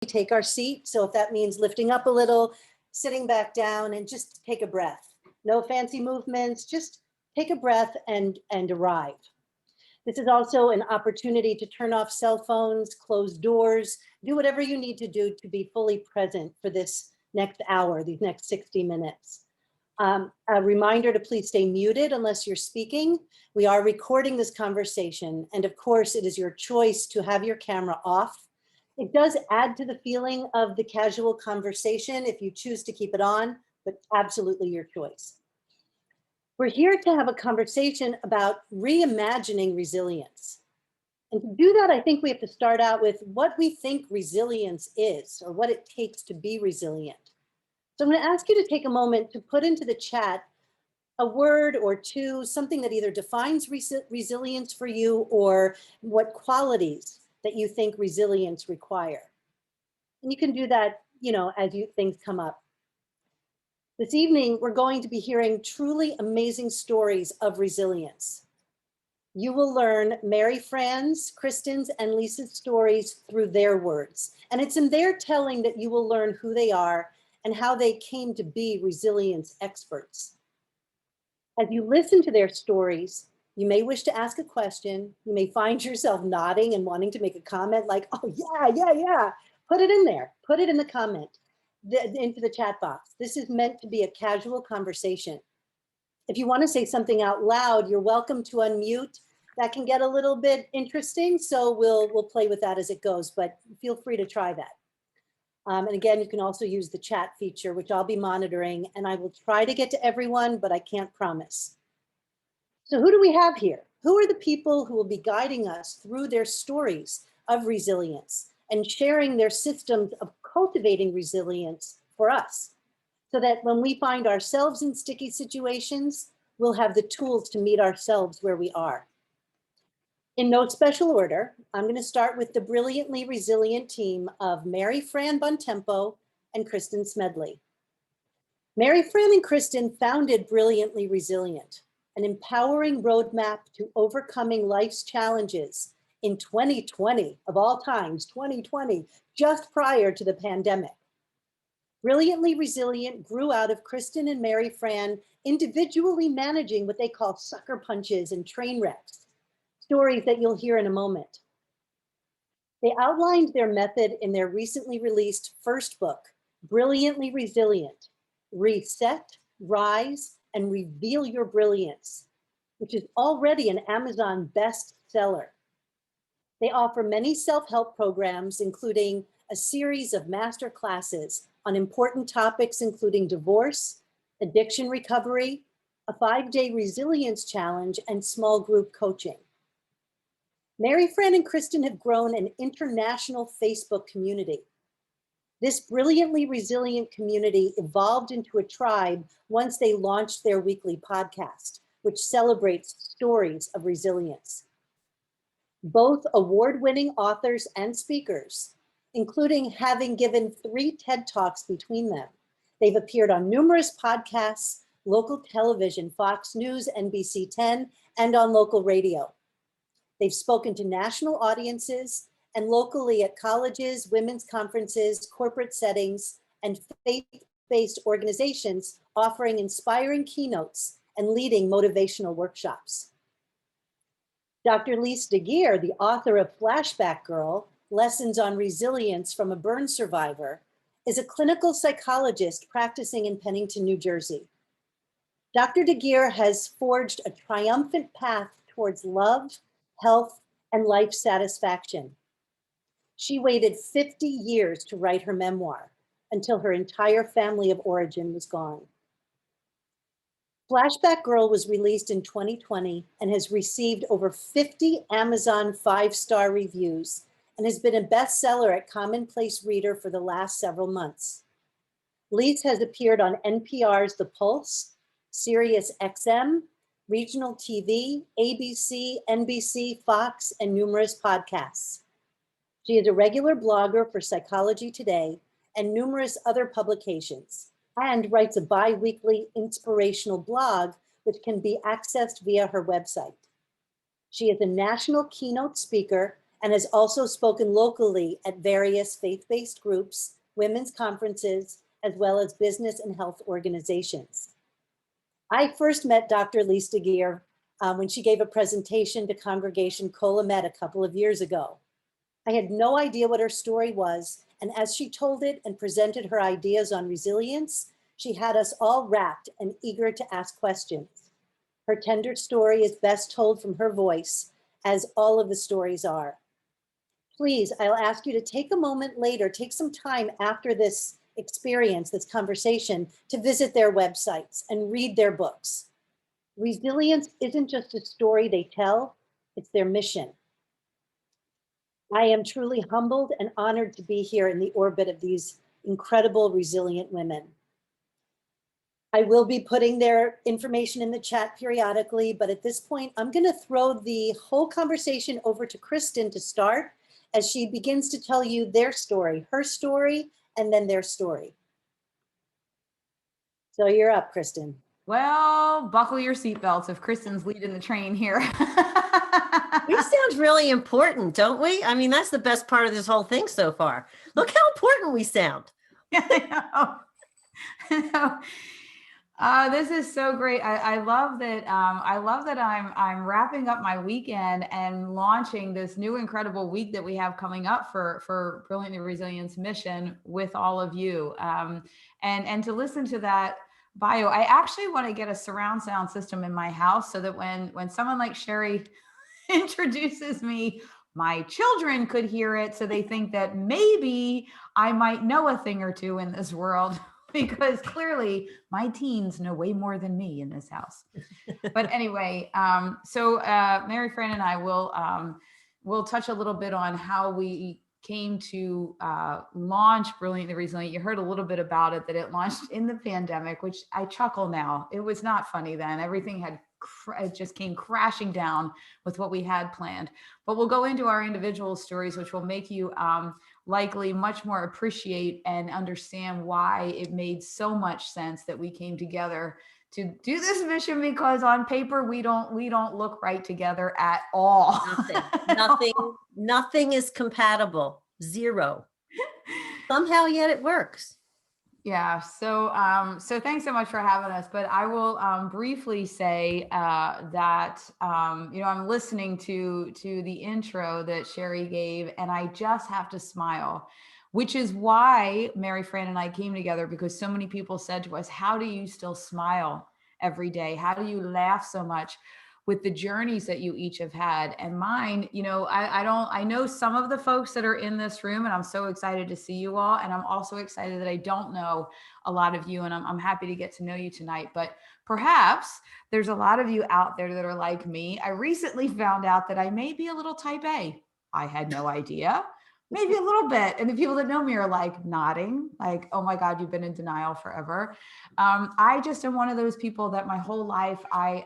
take our seat. So if that means lifting up a little, sitting back down, and just take a breath. No fancy movements, just take a breath and arrive. This is also an opportunity to turn off cell phones, close doors, do whatever you need to do to be fully present for this next hour, these next 60 minutes. A reminder to please stay muted unless you're speaking. We are recording this conversation, and of course it is your choice to have your camera off. It does add to the feeling of the casual conversation if you choose to keep it on, but absolutely your choice. We're here to have a conversation about reimagining resilience. And to do that, I think we have to start out with what we think resilience is, or what it takes to be resilient. So I'm going to ask you to take a moment to put into the chat a word or two, something that either defines resilience for you or what qualities that you think resilience require. And you can do that, as things come up. This evening, we're going to be hearing truly amazing stories of resilience. You will learn Mary Fran's, Kristin's, and Lisa's stories through their words. And it's in their telling that you will learn who they are and how they came to be resilience experts. As you listen to their stories, you may wish to ask a question. You may find yourself nodding and wanting to make a comment like, oh yeah. Put it in there, put it in the comment, into the chat box. This is meant to be a casual conversation. If you want to say something out loud, you're welcome to unmute. That can get a little bit interesting, so we'll play with that as it goes, but feel free to try that. And again, you can also use the chat feature, which I'll be monitoring, and I will try to get to everyone, but I can't promise. So who do we have here? Who are the people who will be guiding us through their stories of resilience and sharing their systems of cultivating resilience for us, so that when we find ourselves in sticky situations, we'll have the tools to meet ourselves where we are. In no special order, I'm going to start with the brilliantly resilient team of Mary Fran Bontempo and Kristin Smedley. Mary Fran and Kristin founded Brilliantly Resilient, an empowering roadmap to overcoming life's challenges in 2020, of all times, 2020, just prior to the pandemic. Brilliantly Resilient grew out of Kristin and Mary Fran individually managing what they call sucker punches and train wrecks, stories that you'll hear in a moment. They outlined their method in their recently released first book, Brilliantly Resilient: Reset, Rise, and Reveal Your Brilliance, which is already an Amazon bestseller. They offer many self-help programs, including a series of master classes on important topics, including divorce, addiction recovery, a 5-day resilience challenge, and small group coaching. Mary Fran and Kristin have grown an international Facebook community. This brilliantly resilient community evolved into a tribe once they launched their weekly podcast, which celebrates stories of resilience. Both award-winning authors and speakers, including having given 3 TED Talks between them. They've appeared on numerous podcasts, local television, Fox News, NBC 10, and on local radio. They've spoken to national audiences and locally at colleges, women's conferences, corporate settings, and faith-based organizations offering inspiring keynotes and leading motivational workshops. Dr. Lise Deguire, the author of Flashback Girl, Lessons on Resilience from a Burn Survivor, is a clinical psychologist practicing in Pennington, New Jersey. Dr. Deguire has forged a triumphant path towards love, health, and life satisfaction. She waited 50 years to write her memoir until her entire family of origin was gone. Flashback Girl was released in 2020 and has received over 50 Amazon 5-star reviews and has been a bestseller at Commonplace Reader for the last several months. Lise has appeared on NPR's The Pulse, Sirius XM, regional TV, ABC, NBC, Fox, and numerous podcasts. She is a regular blogger for Psychology Today and numerous other publications, and writes a bi-weekly inspirational blog, which can be accessed via her website. She is a national keynote speaker and has also spoken locally at various faith-based groups, women's conferences, as well as business and health organizations. I first met Dr. Lise Deguire when she gave a presentation to Congregation Colomet a couple of years ago. I had no idea what her story was, and as she told it and presented her ideas on resilience, she had us all rapt and eager to ask questions. Her tender story is best told from her voice, as all of the stories are. Please, I'll ask you to take a moment later, take some time after this experience, this conversation, to visit their websites and read their books. Resilience isn't just a story they tell, it's their mission. I am truly humbled and honored to be here in the orbit of these incredible, resilient women. I will be putting their information in the chat periodically, but at this point, I'm going to throw the whole conversation over to Kristin to start as she begins to tell you their story, her story, and then their story. So you're up, Kristin. Well, buckle your seatbelts if Kristin's leading the train here. We sound really important, don't we? I mean, that's the best part of this whole thing so far. Look how important we sound. I know. This is so great. I love that. I love that I'm wrapping up my weekend and launching this new incredible week that we have coming up for Brilliantly Resilience Mission with all of you. And to listen to that bio, I actually want to get a surround sound system in my house so that when someone like Sherry introduces me, my children could hear it, so they think that maybe I might know a thing or two in this world. Because clearly my teens know way more than me in this house. But anyway, so Mary Fran and I will touch a little bit on how we came to launch Brilliantly Resilient. You heard a little bit about it, that it launched in the pandemic, which I chuckle now. It was not funny then. Everything it just came crashing down with what we had planned. But we'll go into our individual stories, which will make you likely much more appreciate and understand why it made so much sense that we came together to do this mission, because on paper we don't look right together at all. Nothing is compatible. Zero. Somehow yet it works. Yeah. So thanks so much for having us. But I will briefly say that I'm listening to the intro that Sherry gave, and I just have to smile, which is why Mary Fran and I came together, because so many people said to us, "How do you still smile every day? How do you laugh so much?" With the journeys that you each have had. And mine, I know some of the folks that are in this room, and I'm so excited to see you all. And I'm also excited that I don't know a lot of you, and I'm happy to get to know you tonight. But perhaps there's a lot of you out there that are like me. I recently found out that I may be a little type A. I had no idea. Maybe a little bit. And the people that know me are like nodding, like, oh my God, you've been in denial forever. I just am one of those people that my whole life I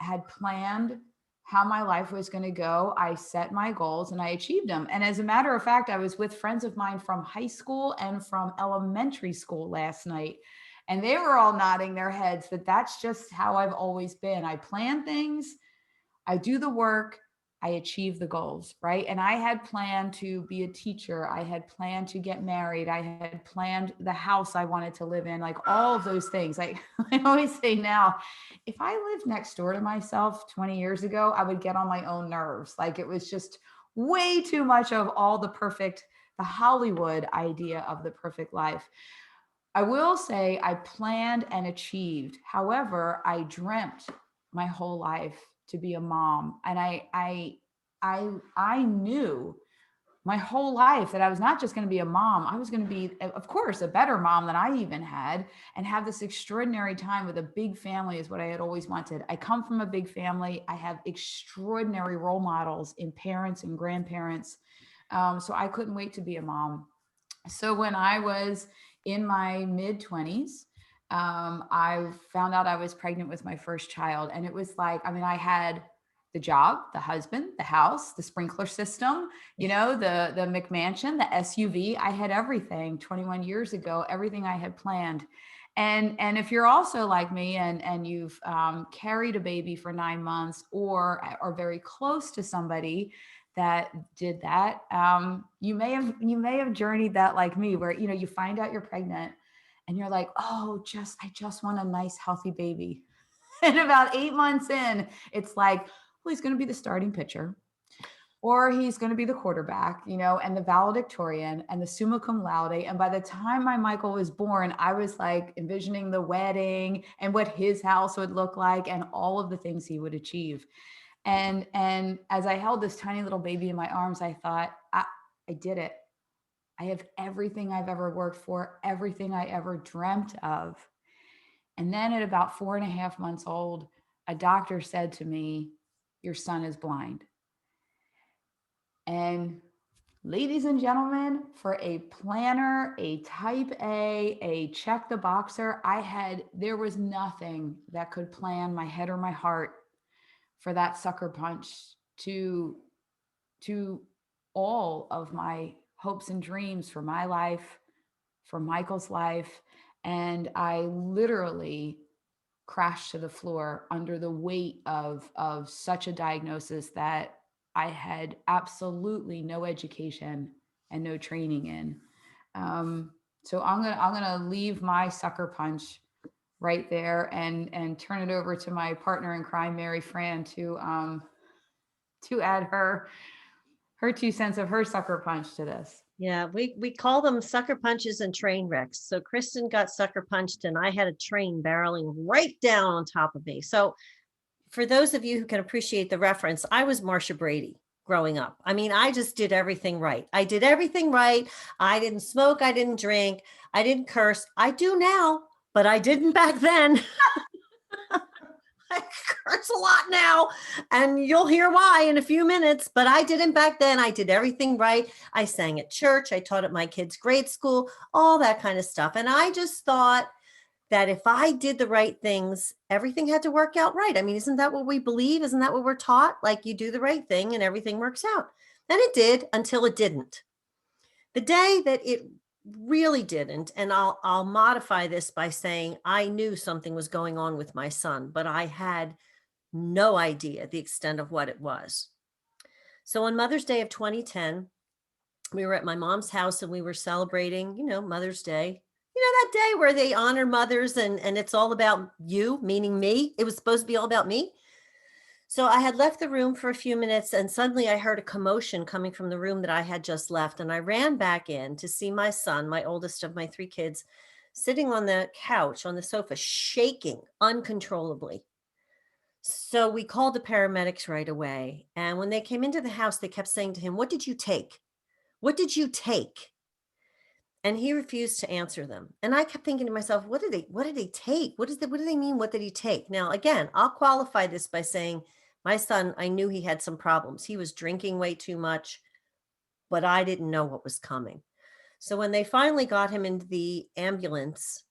had planned how my life was going to go. I set my goals and I achieved them. And as a matter of fact, I was with friends of mine from high school and from elementary school last night. And they were all nodding their heads that that's just how I've always been. I plan things, I do the work, I achieve the goals, right? And I had planned to be a teacher. I had planned to get married. I had planned the house I wanted to live in, like all of those things. Like I always say now, if I lived next door to myself 20 years ago, I would get on my own nerves. Like it was just way too much of all the Hollywood idea of the perfect life. I will say I planned and achieved. However, I dreamt my whole life to be a mom. And I knew my whole life that I was not just going to be a mom. I was going to be, of course, a better mom than I even had, and have this extraordinary time with a big family is what I had always wanted. I come from a big family. I have extraordinary role models in parents and grandparents. So I couldn't wait to be a mom. So when I was in my mid-20s, I found out I was pregnant with my first child. And it was like, I had the job, the husband, the house, the sprinkler system, the McMansion, the SUV. I had everything 21 years ago, everything I had planned. And if you're also like me and you've carried a baby for 9 months or are very close to somebody that did that. You may have journeyed that like me, where, you know, you find out you're pregnant and you're like, oh, I just want a nice, healthy baby. And about 8 months in, it's like, well, he's going to be the starting pitcher, or he's going to be the quarterback, you know, and the valedictorian and the summa cum laude. And by the time my Michael was born, I was like envisioning the wedding and what his house would look like and all of the things he would achieve. And as I held this tiny little baby in my arms, I thought, I did it. I have everything I've ever worked for, everything I ever dreamt of. And then at about 4.5 months old, a doctor said to me, your son is blind. And ladies and gentlemen, for a planner, a type a check the boxer, there was nothing that could plan my head or my heart for that sucker punch to all of my hopes and dreams for my life, for Michael's life. And I literally crashed to the floor under the weight of such a diagnosis that I had absolutely no education and no training in. So I'm gonna leave my sucker punch right there and turn it over to my partner in crime, Mary Fran, to add her 2 cents of her sucker punch to this. Yeah, we call them sucker punches and train wrecks. So Kristin got sucker punched and I had a train barreling right down on top of me. So for those of you who can appreciate the reference, I was Marsha Brady growing up. I mean, I just did everything right. I did everything right. I didn't smoke. I didn't drink. I didn't curse. I do now, but I didn't back then. I curse a lot now, and you'll hear why in a few minutes, but I didn't back then. I did everything right. I sang at church. I taught at my kids' grade school, all that kind of stuff. And I just thought that if I did the right things, everything had to work out right. I mean, isn't that what we believe? Isn't that what we're taught? Like, you do the right thing and everything works out. And it did until it didn't. The day that it really didn't, and I'll modify this by saying I knew something was going on with my son, but I had no idea the extent of what it was. So on Mother's Day of 2010, we were at my mom's house and we were celebrating, Mother's Day. That day where they honor mothers and it's all about you, meaning me. It was supposed to be all about me. So I had left the room for a few minutes and suddenly I heard a commotion coming from the room that I had just left. And I ran back in to see my son, my oldest of my 3 kids, sitting on the couch, on the sofa, shaking uncontrollably. So we called the paramedics right away. And when they came into the house, they kept saying to him, "What did you take? What did you take?" And he refused to answer them. And I kept thinking to myself, what did they take? What do they mean? What did he take? Now, again, I'll qualify this by saying my son, I knew he had some problems. He was drinking way too much, but I didn't know what was coming. So when they finally got him into the ambulance,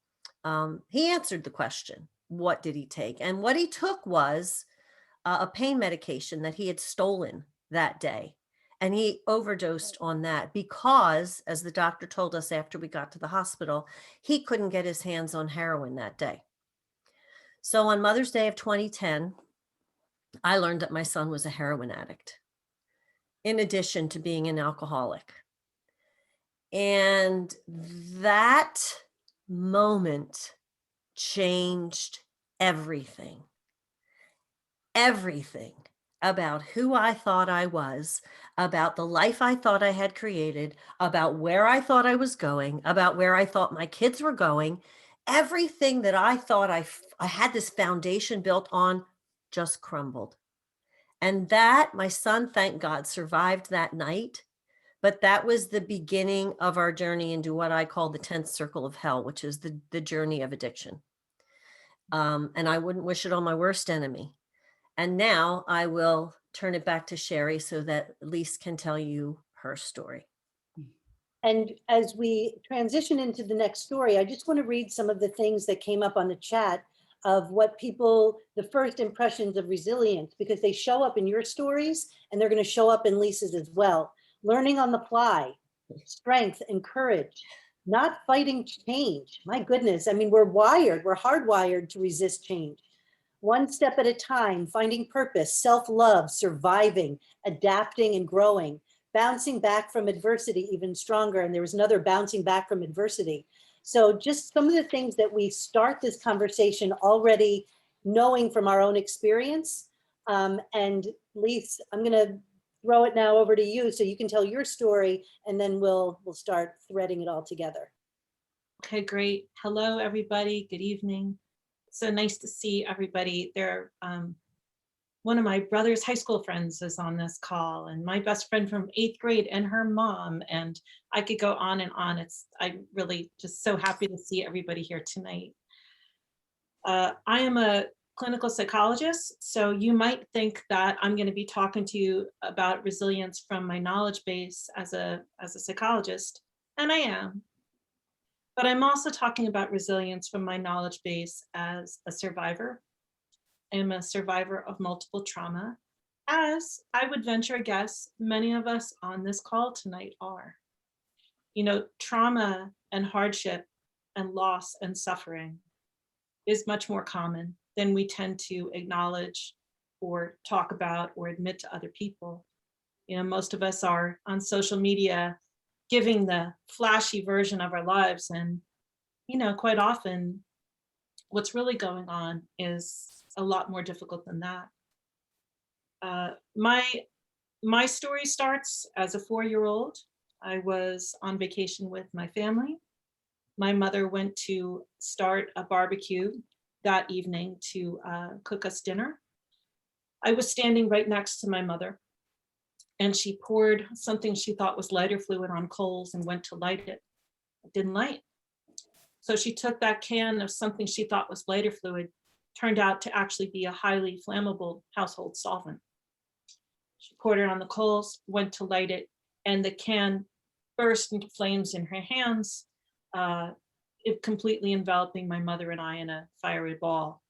he answered the question, what did he take? And what he took was a pain medication that he had stolen that day. And he overdosed on that because, as the doctor told us after we got to the hospital, he couldn't get his hands on heroin that day. So on Mother's Day of 2010, I learned that my son was a heroin addict, in addition to being an alcoholic. And that moment changed everything. Everything about who I thought I was, about the life I thought I had created, about where I thought I was going, about where I thought my kids were going. Everything that I thought I had this foundation built on just crumbled. And that, my son, thank God, survived that night. But that was the beginning of our journey into what I call the 10th circle of hell, which is the journey of addiction. And I wouldn't wish it on my worst enemy. And now I will turn it back to Sherry so that Lise can tell you her story. And as we transition into the next story, I just want to read some of the things that came up on the chat of what the first impressions of resilience, because they show up in your stories and they're going to show up in Lisa's as well. Learning on the fly, strength and courage, not fighting change. My goodness. I mean, we're hardwired to resist change. one step at a time, finding purpose, self-love, surviving, adapting and growing, bouncing back from adversity even stronger. And there was another bouncing back from adversity. So just some of the things that we start this conversation already knowing from our own experience. And Lise, I'm going to throw it now over to you so you can tell your story, and then we'll start threading it all together. Okay, great. Hello, everybody. Good evening. So nice to see everybody. One of my brother's high school friends is on this call, and my best friend from 8th grade and her mom, and I could go on and on. I'm really just so happy to see everybody here tonight. I am a clinical psychologist, so you might think that I'm going to be talking to you about resilience from my knowledge base as a psychologist, and I am. But I'm also talking about resilience from my knowledge base as a survivor. I am a survivor of multiple trauma, as I would venture a guess many of us on this call tonight are. You know, trauma and hardship and loss and suffering is much more common than we tend to acknowledge or talk about or admit to other people. You know, most of us are on social media giving the flashy version of our lives, and you know, quite often what's really going on is a lot more difficult than that. My story starts as a 4-year-old. I was on vacation with my family. My mother went to start a barbecue that evening to cook us dinner. I was standing right next to my mother, and she poured something she thought was lighter fluid on coals and went to light it. It didn't light. So she took that can of something she thought was lighter fluid, turned out to actually be a highly flammable household solvent. She poured it on the coals, went to light it, and the can burst into flames in her hands, it completely enveloping my mother and I in a fiery ball.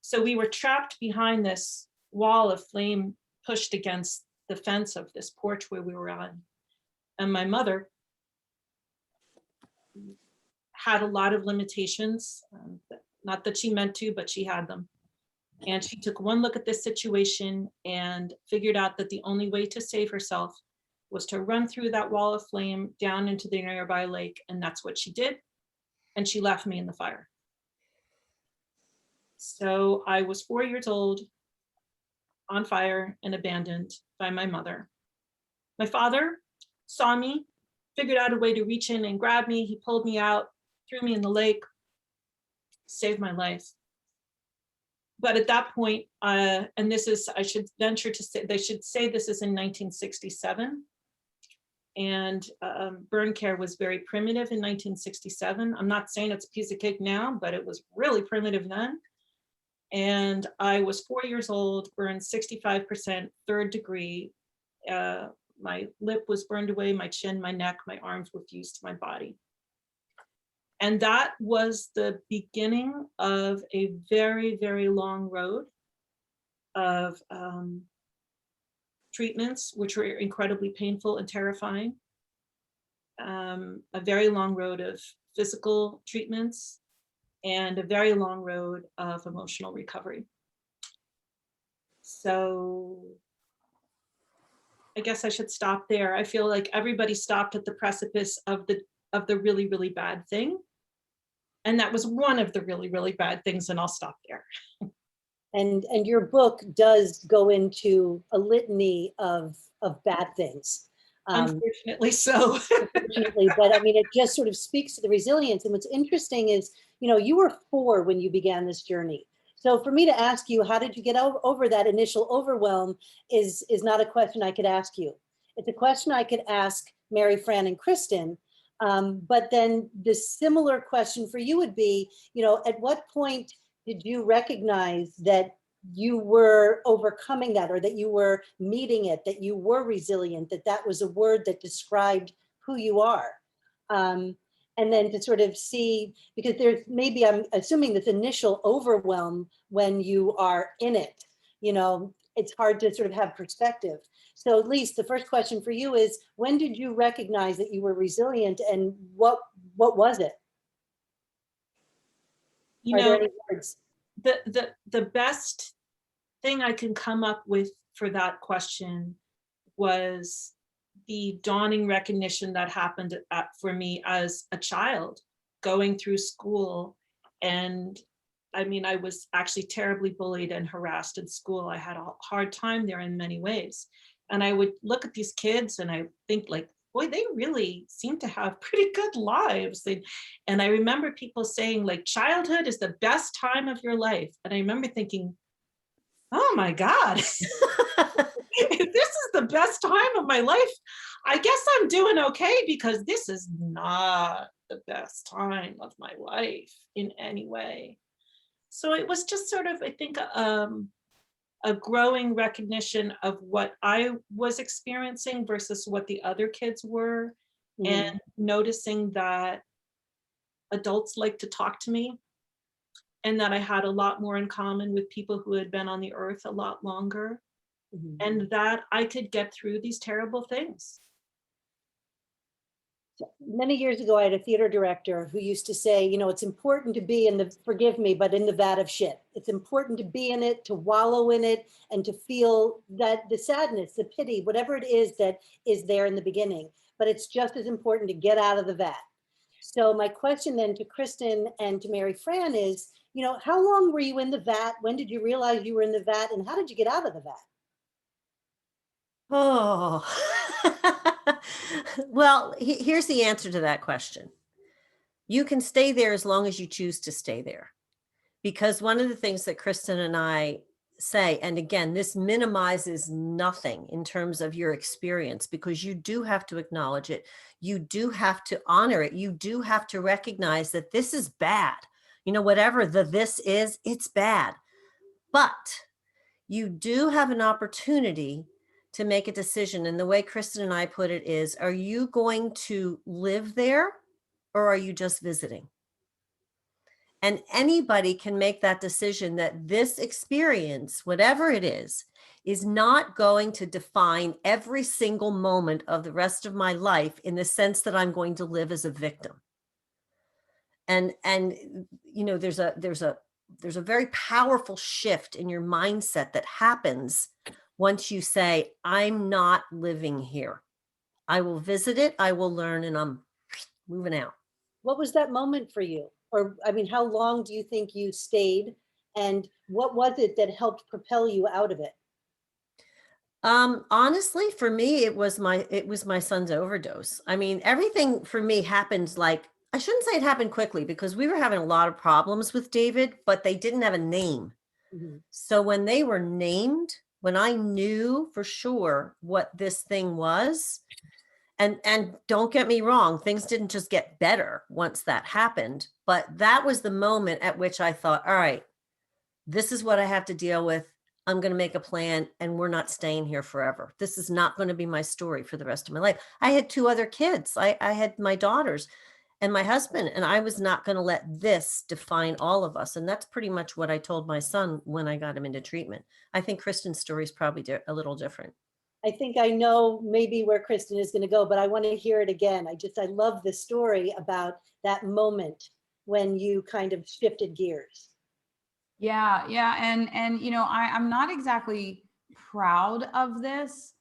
So we were trapped behind this wall of flame pushed against the fence of this porch where we were on. And my mother had a lot of limitations, not that she meant to, but she had them. And she took one look at this situation and figured out that the only way to save herself was to run through that wall of flame down into the nearby lake. And that's what she did. And she left me in the fire. So I was 4 years old, on fire and abandoned by my mother. My father saw me, figured out a way to reach in and grab me. He pulled me out, threw me in the lake, saved my life. But at that point, and this is, I should venture to say, they should say this is in 1967. And burn care was very primitive in 1967. I'm not saying it's a piece of cake now, but it was really primitive then. And I was 4 years old, burned 65%, 3rd degree. My lip was burned away, my chin, my neck, my arms were fused to my body. And that was the beginning of a very, very long road of treatments, which were incredibly painful and terrifying. A very long road of physical treatments and a very long road of emotional recovery. So I guess I should stop there. I feel like everybody stopped at the precipice of the really, really bad thing. And that was one of the really, really bad things, and I'll stop there. And your book does go into a litany of bad things. Unfortunately so. Unfortunately, but I mean, it just sort of speaks to the resilience. And what's interesting is, you know, you were 4 when you began this journey. So for me to ask you, how did you get over that initial overwhelm is not a question I could ask you. It's a question I could ask Mary, Fran, and Kristin. But then the similar question for you would be, you know, at what point did you recognize that you were overcoming that, or that you were meeting it, that you were resilient, that that was a word that described who you are? And then to sort of see, because there's maybe, I'm assuming this initial overwhelm when you are in it, you know, it's hard to sort of have perspective. So Lise, the first question for you is, when did you recognize that you were resilient, and what was it? You Are there know, any words? the best thing I can come up with for that question was the dawning recognition that happened for me as a child going through school. And I mean, I was actually terribly bullied and harassed in school. I had a hard time there in many ways. And I would look at these kids and I think like, boy, they really seem to have pretty good lives. And I remember people saying like, childhood is the best time of your life. And I remember thinking, oh my God, if this is the best time of my life, I guess I'm doing okay, because this is not the best time of my life in any way. So it was just sort of, I think, a growing recognition of what I was experiencing versus what the other kids were, and noticing that adults like to talk to me, and that I had a lot more in common with people who had been on the earth a lot longer, and that I could get through these terrible things. Many years ago, I had a theater director who used to say, you know, it's important to be in the, forgive me, but in the vat of shit. It's important to be in it, to wallow in it, and to feel that the sadness, the pity, whatever it is that is there in the beginning. But it's just as important to get out of the vat. So my question then to Kristin and to Mary Fran is, you know, how long were you in the vat? When did you realize you were in the vat? And how did you get out of the vat? Oh, well, here's the answer to that question. You can stay there as long as you choose to stay there. Because one of the things that Kristin and I say, and again, this minimizes nothing in terms of your experience, because you do have to acknowledge it. You do have to honor it. You do have to recognize that this is bad. You know, whatever this is, it's bad. But you do have an opportunity to make a decision. And the way Kristin and I put it is, are you going to live there or are you just visiting? And anybody can make that decision that this experience, whatever it is not going to define every single moment of the rest of my life in the sense that I'm going to live as a victim. And you know, there's a very powerful shift in your mindset that happens once you say, I'm not living here. I will visit it, I will learn, and I'm moving out. What was that moment for you? Or, I mean, how long do you think you stayed? And what was it that helped propel you out of it? Honestly, for me, it was my son's overdose. I mean, everything for me happened like, I shouldn't say it happened quickly, because we were having a lot of problems with David, but they didn't have a name. So when they were named, when I knew for sure what this thing was, and don't get me wrong, things didn't just get better once that happened, but that was the moment at which I thought, all right, this is what I have to deal with. I'm going to make a plan, and we're not staying here forever. This is not going to be my story for the rest of my life. I had 2 other kids. I had my daughters and my husband, and I was not going to let this define all of us. And that's pretty much what I told my son when I got him into treatment. I think Kristin's story is probably a little different. I think I know maybe where Kristin is going to go, but I want to hear it again. I love the story about that moment when you kind of shifted gears. Yeah. And you know, I'm not exactly proud of this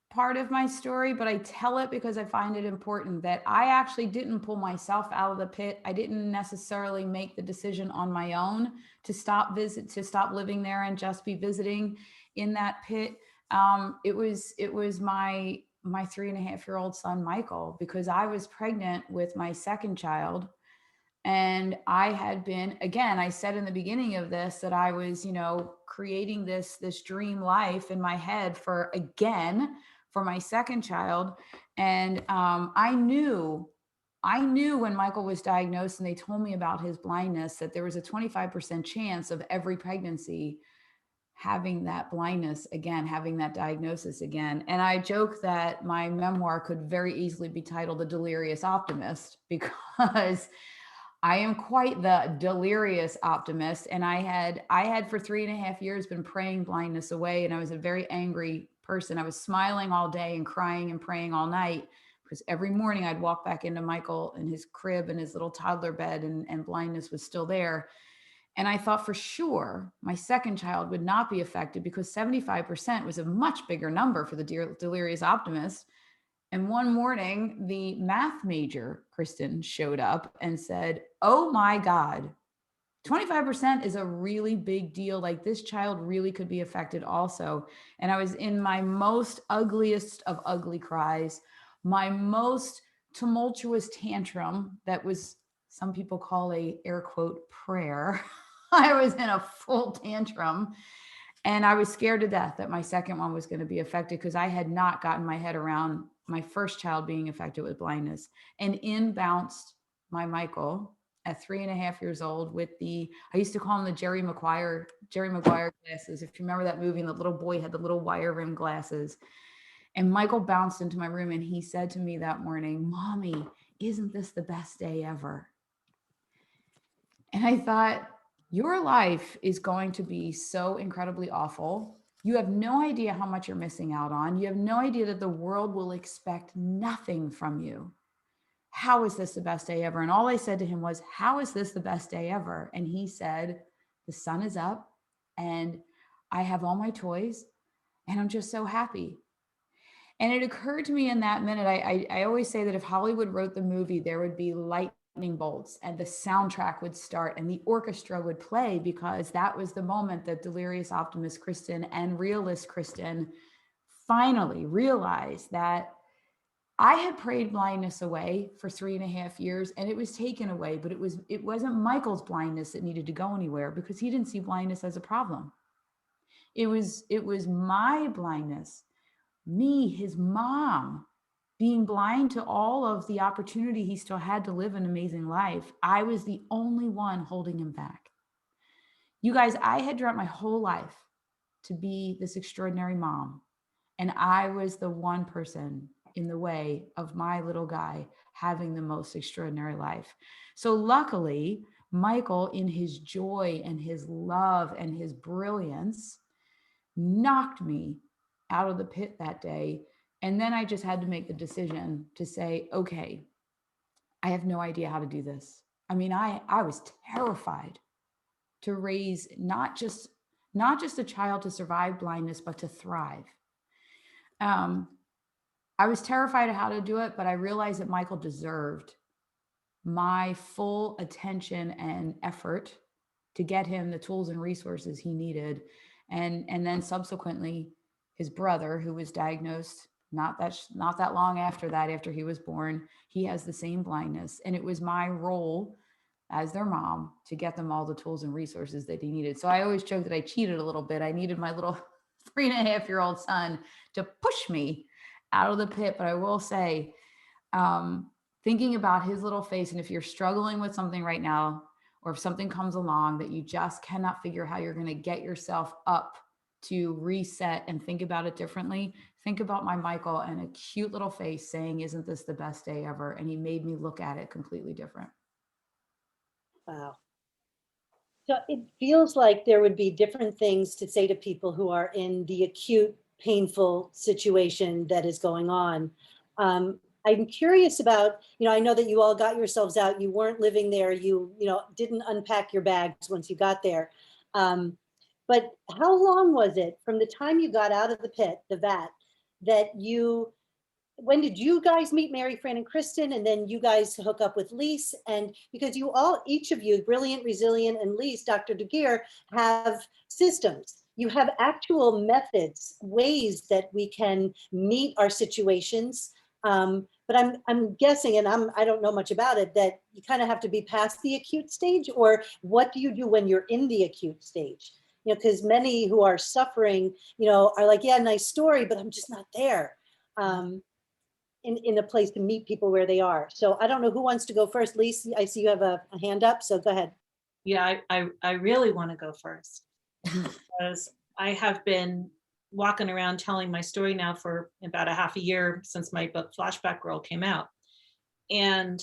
part of my story, but I tell it because I find it important that I actually didn't pull myself out of the pit. I didn't necessarily make the decision on my own to stop living there and just be visiting in that pit. It was my 3.5-year-old son, Michael, because I was pregnant with my second child. And I had been, again, I said in the beginning of this that I was, you know, creating this dream life in my head for my second child. And I knew when Michael was diagnosed and they told me about his blindness, that there was a 25% chance of every pregnancy having that blindness again, having that diagnosis again. And I joke that my memoir could very easily be titled The Delirious Optimist, because I am quite the delirious optimist. And I had for 3.5 years been praying blindness away. And I was a very angry person. I was smiling all day and crying and praying all night, because every morning I'd walk back into Michael in his crib in his little toddler bed, and blindness was still there. And I thought for sure my second child would not be affected because 75% was a much bigger number for the delirious optimist. And one morning, the math major, Kristin, showed up and said, oh my God, 25% is a really big deal. Like, this child really could be affected also. And I was in my most ugliest of ugly cries, my most tumultuous tantrum that was, some people call a air quote prayer. I was in a full tantrum, and I was scared to death that my second one was going to be affected because I had not gotten my head around my first child being affected with blindness. And in bounced my Michael at 3.5 years old with I used to call him the Jerry Maguire glasses. If you remember that movie, and the little boy had the little wire rim glasses. And Michael bounced into my room and he said to me that morning, Mommy, isn't this the best day ever? And I thought, your life is going to be so incredibly awful. You have no idea how much you're missing out on. You have no idea that the world will expect nothing from you. How is this the best day ever? And all I said to him was, how is this the best day ever? And he said, the sun is up and I have all my toys and I'm just so happy. And it occurred to me in that minute, I always say that if Hollywood wrote the movie, there would be lightning bolts and the soundtrack would start and the orchestra would play, because that was the moment that delirious optimist Kristin and realist Kristin finally realized that I had prayed blindness away for 3.5 years and it was taken away, but it wasn't Michael's blindness that needed to go anywhere, because he didn't see blindness as a problem. It was my blindness, me, his mom, being blind to all of the opportunity he still had to live an amazing life. I was the only one holding him back. You guys, I had dreamt my whole life to be this extraordinary mom, and I was the one person in the way of my little guy having the most extraordinary life. So luckily, Michael, in his joy and his love and his brilliance, knocked me out of the pit that day. And then I just had to make the decision to say, okay, I have no idea how to do this. I mean, I was terrified to raise not just a child to survive blindness, but to thrive. I was terrified of how to do it, but I realized that Michael deserved my full attention and effort to get him the tools and resources he needed. And then subsequently, his brother, who was diagnosed not that long after that, after he was born, he has the same blindness. And it was my role as their mom to get them all the tools and resources that they needed. So I always joke that I cheated a little bit. I needed my little 3.5-year-old son to push me out of the pit. But I will say, thinking about his little face, and if you're struggling with something right now, or if something comes along that you just cannot figure how you're going to get yourself up to reset and think about it differently, think about my Michael and a cute little face saying, isn't this the best day ever? And he made me look at it completely different. Wow. So it feels like there would be different things to say to people who are in the acute, painful situation that is going on. I'm curious about, I know that you all got yourselves out. You weren't living there. You didn't unpack your bags once you got there. But how long was it from the time you got out of the pit, the vat, when did you guys meet Mary, Fran, and Kristin, and then you guys hook up with Lise? And because each of you, Brilliant, Resilient, and Lise, Dr. Deguire, have systems. You have actual methods, ways that we can meet our situations. But I'm guessing, and I don't know much about it, that you kind of have to be past the acute stage, or what do you do when you're in the acute stage? Because many who are suffering, are like, yeah, nice story, but I'm just not there. In a place to meet people where they are. So I don't know who wants to go first. Lisa, I see you have a hand up, so go ahead. Yeah, I really want to go first because I have been walking around telling my story now for about a half a year since my book Flashback Girl came out. And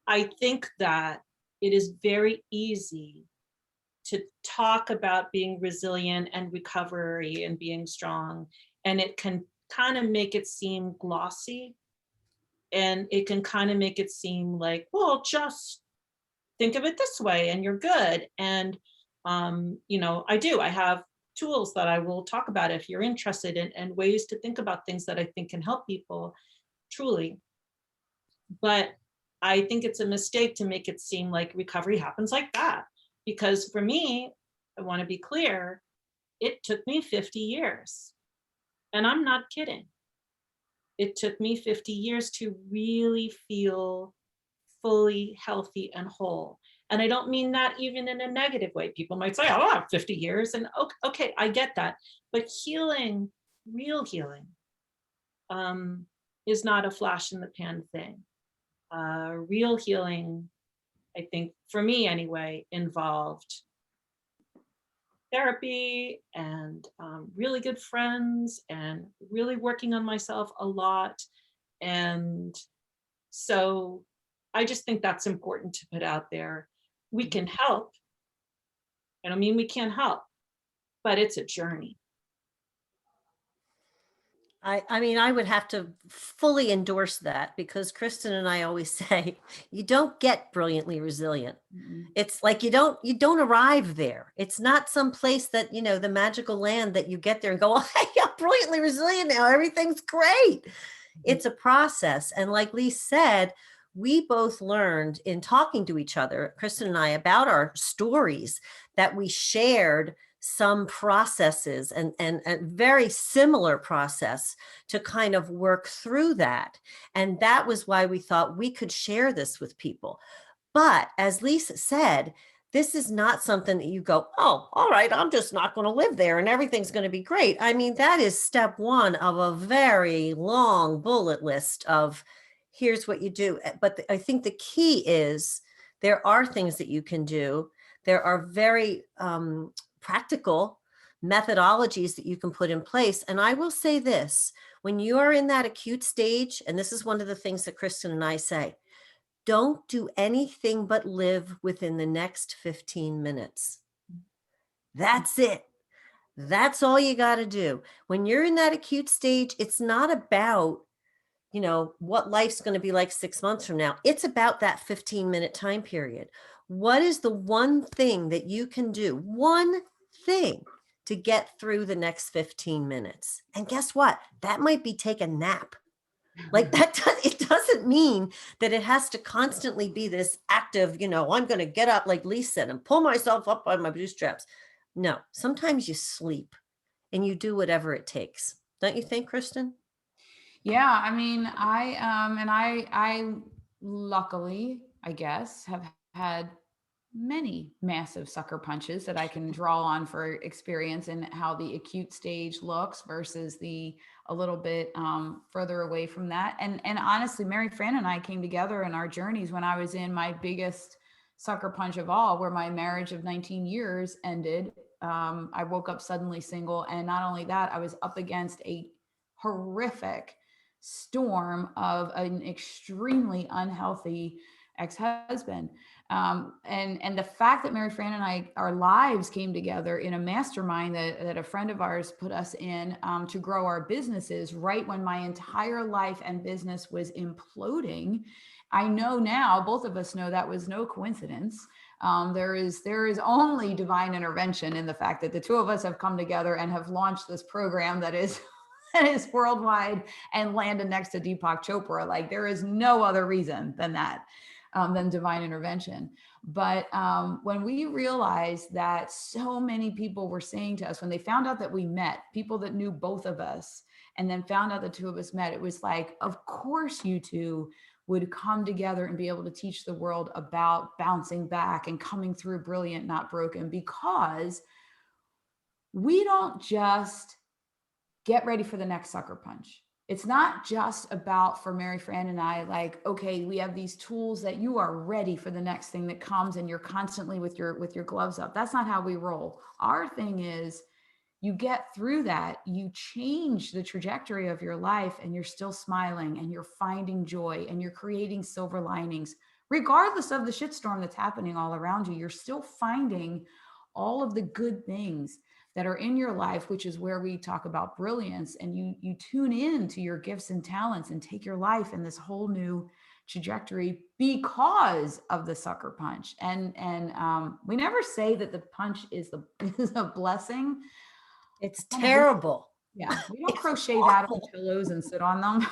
I think that it is very easy to talk about being resilient and recovery and being strong. And it can kind of make it seem glossy, and it can kind of make it seem like, well, just think of it this way and you're good. And, I have tools that I will talk about if you're interested in, and ways to think about things that I think can help people truly. But I think it's a mistake to make it seem like recovery happens like that. Because for me, I want to be clear, it took me 50 years. And I'm not kidding. It took me 50 years to really feel fully healthy and whole. And I don't mean that even in a negative way. People might say, oh, I have 50 years. And okay, I get that. But healing, real healing, is not a flash in the pan thing. Real healing, I think, for me anyway, involved therapy and really good friends and really working on myself a lot. And so I just think that's important to put out there. We can help. I don't mean we can't help, but it's a journey. I mean, I would have to fully endorse that, because Kristen and I always say, you don't get brilliantly resilient. It's like you don't arrive there. It's not some place that, the magical land that you get there and go, oh, hey, I'm brilliantly resilient now. Everything's great. It's a process. And like Lise said, we both learned in talking to each other, Kristen and I, about our stories, that we shared some processes and a very similar process to kind of work through that. And that was why we thought we could share this with people. But as Lisa said, this is not something that you go, oh, all right, I'm just not going to live there and everything's going to be great. I mean, that is step one of a very long bullet list of here's what you do. But I think the key is there are things that you can do. There are very practical methodologies that you can put in place. And I will say this, when you are in that acute stage, and this is one of the things that Kristen and I say, don't do anything but live within the next 15 minutes. That's it. That's all you got to do. When you're in that acute stage, it's not about, what life's going to be like 6 months from now. It's about that 15-minute time period. What is the one thing that you can do? One thing to get through the next 15 minutes. And guess what? That might be take a nap. Like it doesn't mean that it has to constantly be this active, I'm going to get up, like Lisa said, and pull myself up by my bootstraps. No, sometimes you sleep and you do whatever it takes. Don't you think, Kristen? Yeah, I mean, I luckily, I guess, have had many massive sucker punches that I can draw on for experience in how the acute stage looks versus the a little bit further away from that. And honestly, Mary Fran and I came together in our journeys when I was in my biggest sucker punch of all, where my marriage of 19 years ended. I woke up suddenly single. And not only that, I was up against a horrific storm of an extremely unhealthy ex-husband. And the fact that Mary Fran and I, our lives came together in a mastermind that a friend of ours put us in to grow our businesses right when my entire life and business was imploding. I know now, both of us know that was no coincidence. There is only divine intervention in the fact that the two of us have come together and have launched this program that is worldwide and landed next to Deepak Chopra. Like, there is no other reason than that, than divine intervention. But when we realized that so many people were saying to us, when they found out that we met, people that knew both of us, and then found out the two of us met, it was like, of course you two would come together and be able to teach the world about bouncing back and coming through brilliant, not broken, because we don't just get ready for the next sucker punch. It's not just about, for Mary Fran and I, like, okay, we have these tools that you are ready for the next thing that comes and you're constantly with your gloves up. That's not how we roll. Our thing is, you get through that, you change the trajectory of your life, and you're still smiling and you're finding joy and you're creating silver linings. Regardless of the shitstorm that's happening all around you, you're still finding all of the good things that are in your life, which is where we talk about brilliance, and you tune in to your gifts and talents and take your life in this whole new trajectory because of the sucker punch. And we never say that the punch is a blessing. It's terrible. Yeah, we don't It's crochet that on awful. pillows and sit on them.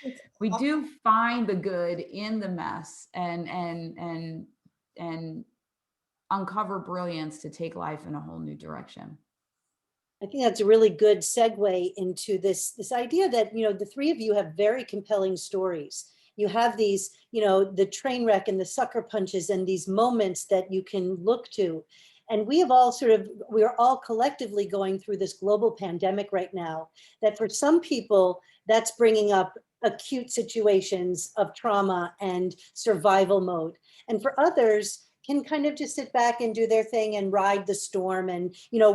It's We awful. do find the good in the mess and uncover brilliance to take life in a whole new direction. I think that's a really good segue into this idea that, you know, the three of you have very compelling stories. You have these, you know, the train wreck and the sucker punches and these moments that you can look to. And we have all we're all collectively going through this global pandemic right now, that for some people, that's bringing up acute situations of trauma and survival mode. And for others, can kind of just sit back and do their thing and ride the storm. And, you know,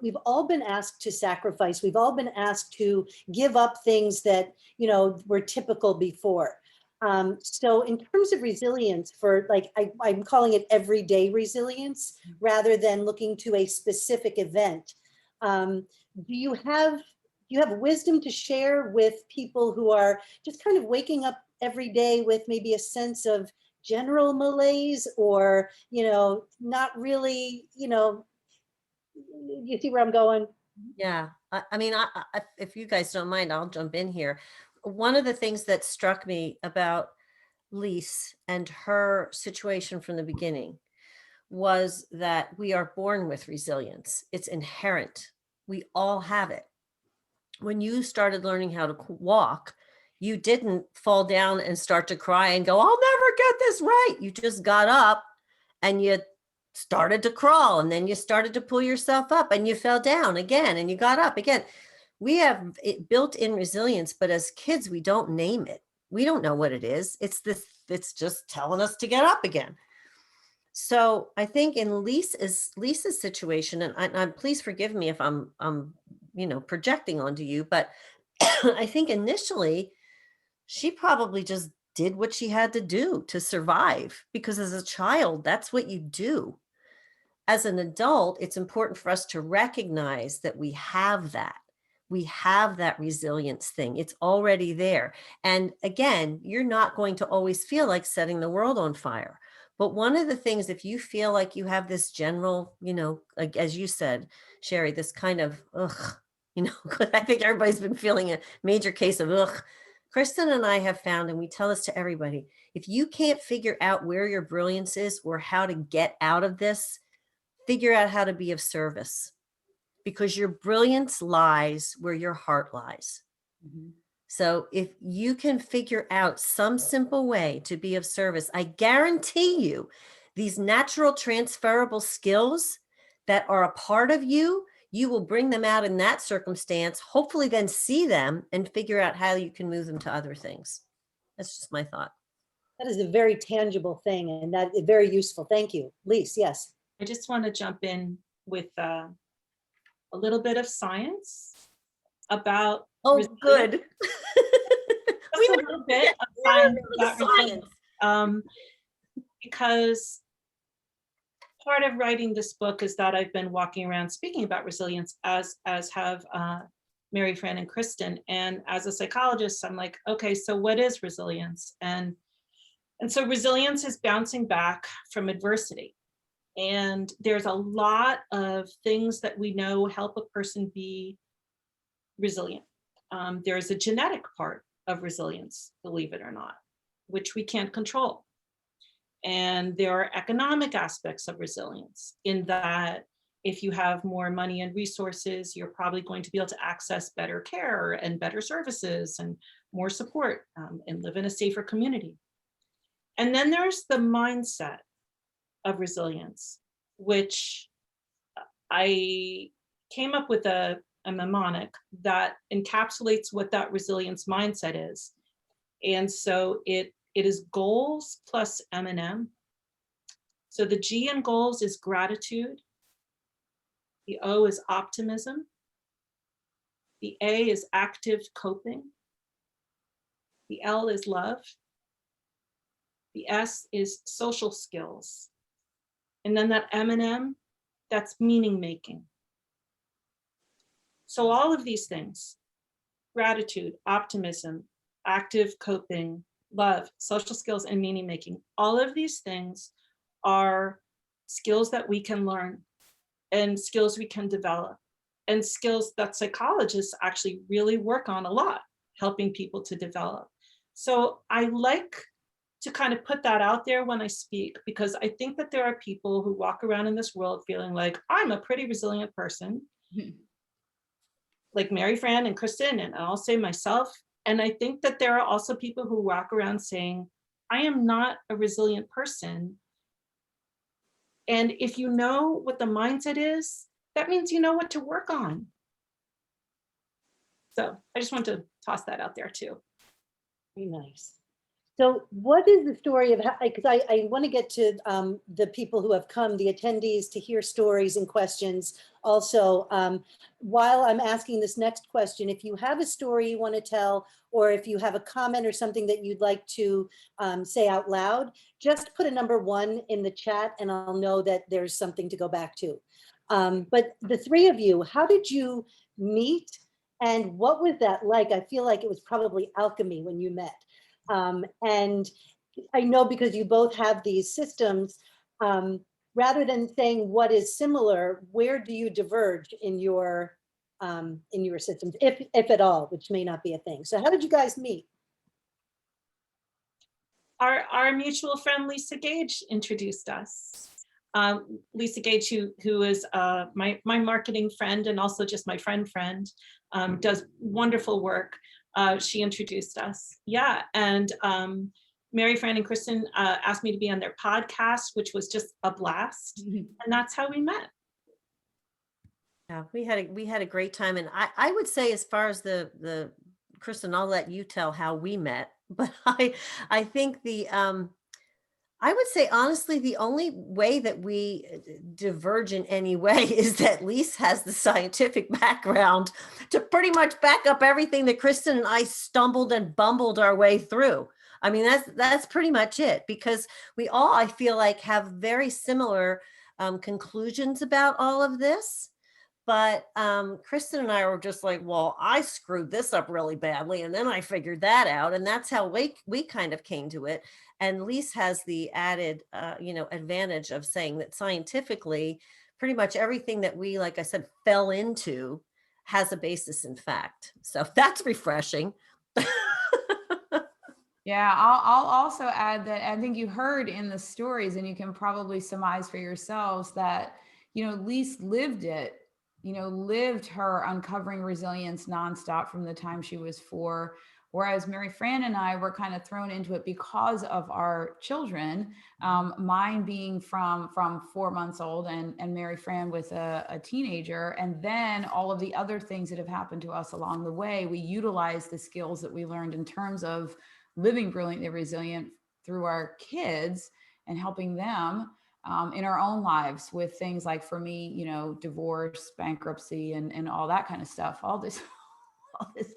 we've all been asked to sacrifice. We've all been asked to give up things that, you know, were typical before. So in terms of resilience, for like, I'm calling it everyday resilience rather than looking to a specific event. Do you have wisdom to share with people who are just kind of waking up every day with maybe a sense of general malaise, or, you know, not really, you know, you see where I'm going? Yeah. I mean, if you guys don't mind, I'll jump in here. One of the things that struck me about Lise and her situation from the beginning was that we are born with resilience. It's inherent. We all have it. When you started learning how to walk, you didn't fall down and start to cry and go, I'll never get this right. You just got up and you started to crawl, and then you started to pull yourself up and you fell down again and you got up again. We have it built in resilience, but as kids, we don't name it. We don't know what it is. It's just telling us to get up again. So I think in Lisa's situation, and please forgive me if I'm you know, projecting onto you, but I think initially she probably just did what she had to do to survive, because as a child, that's what you do. As an adult, it's important for us to recognize that we have that. We have that resilience thing. It's already there. And again, you're not going to always feel like setting the world on fire. But one of the things, if you feel like you have this general, you know, like, as you said, Sherry, this kind of, you know, I think everybody's been feeling a major case of, Kristin and I have found, and we tell this to everybody, if you can't figure out where your brilliance is or how to get out of this, figure out how to be of service, because your brilliance lies where your heart lies. Mm-hmm. So if you can figure out some simple way to be of service, I guarantee you these natural transferable skills that are a part of you, you will bring them out in that circumstance, hopefully then see them and figure out how you can move them to other things. That's just my thought. That is a very tangible thing, and that is very useful. Thank you. Lise, yes. I just want to jump in with a little bit of science about resilience. Good. Just a little bit of science about resilience. Because part of writing this book is that I've been walking around speaking about resilience, as have Mary, Fran, and Kristin. And as a psychologist, I'm like, okay, so what is resilience? And so resilience is bouncing back from adversity. And there's a lot of things that we know help a person be resilient. There's a genetic part of resilience, believe it or not, which we can't control. And there are economic aspects of resilience, in that if you have more money and resources, you're probably going to be able to access better care and better services and more support, and live in a safer community. And then there's the mindset of resilience, which I came up with a mnemonic that encapsulates what that resilience mindset is. And so it is goals plus M&M. So the G in goals is gratitude. The O is optimism. The A is active coping. The L is love. The S is social skills. And then that M&M, that's meaning making. So all of these things, gratitude, optimism, active coping, love, social skills, and meaning making. All of these things are skills that we can learn and skills we can develop and skills that psychologists actually really work on a lot, helping people to develop. So I like to kind of put that out there when I speak, because I think that there are people who walk around in this world feeling like I'm a pretty resilient person, like Mary Fran and Kristin, and I'll say myself. And I think that there are also people who walk around saying, I am not a resilient person. And if you know what the mindset is, that means you know what to work on. So I just want to toss that out there too. Very nice. So what is the story of how, because I want to get to the people who have come, the attendees, to hear stories and questions. Also, while I'm asking this next question, if you have a story you want to tell, or if you have a comment or something that you'd like to say out loud, just put a number 1 in the chat and I'll know that there's something to go back to. But the 3 of you, how did you meet and what was that like? I feel like it was probably alchemy when you met. And I know because you both have these systems, rather than saying what is similar, where do you diverge in your systems, if at all, which may not be a thing. So how did you guys meet? Our mutual friend Lisa Gage introduced us. Lisa Gage, who is my marketing friend and also just my friend, does wonderful work. She introduced us. Yeah, and Mary Fran and Kristin asked me to be on their podcast, which was just a blast. And that's how we met. Yeah, we had a great time. And I would say, as far as the Kristin, I'll let you tell how we met, but I think I would say, honestly, the only way that we diverge in any way is that Lise has the scientific background to pretty much back up everything that Kristin and I stumbled and bumbled our way through. I mean, that's pretty much it, because we all, I feel like, have very similar conclusions about all of this. But Kristin and I were just like, well, I screwed this up really badly, and then I figured that out. And that's how we kind of came to it. And Lise has the added, advantage of saying that scientifically, pretty much everything that we, like I said, fell into has a basis in fact. So that's refreshing. Yeah, I'll also add that I think you heard in the stories, and you can probably surmise for yourselves that, Lise lived it, lived her uncovering resilience nonstop from the time she was 4. Whereas Mary Fran and I were kind of thrown into it because of our children, mine being from 4 months old and Mary Fran with a teenager. And then all of the other things that have happened to us along the way, we utilize the skills that we learned in terms of living brilliantly resilient through our kids and helping them in our own lives with things like, for me, divorce, bankruptcy, and all that kind of stuff, all this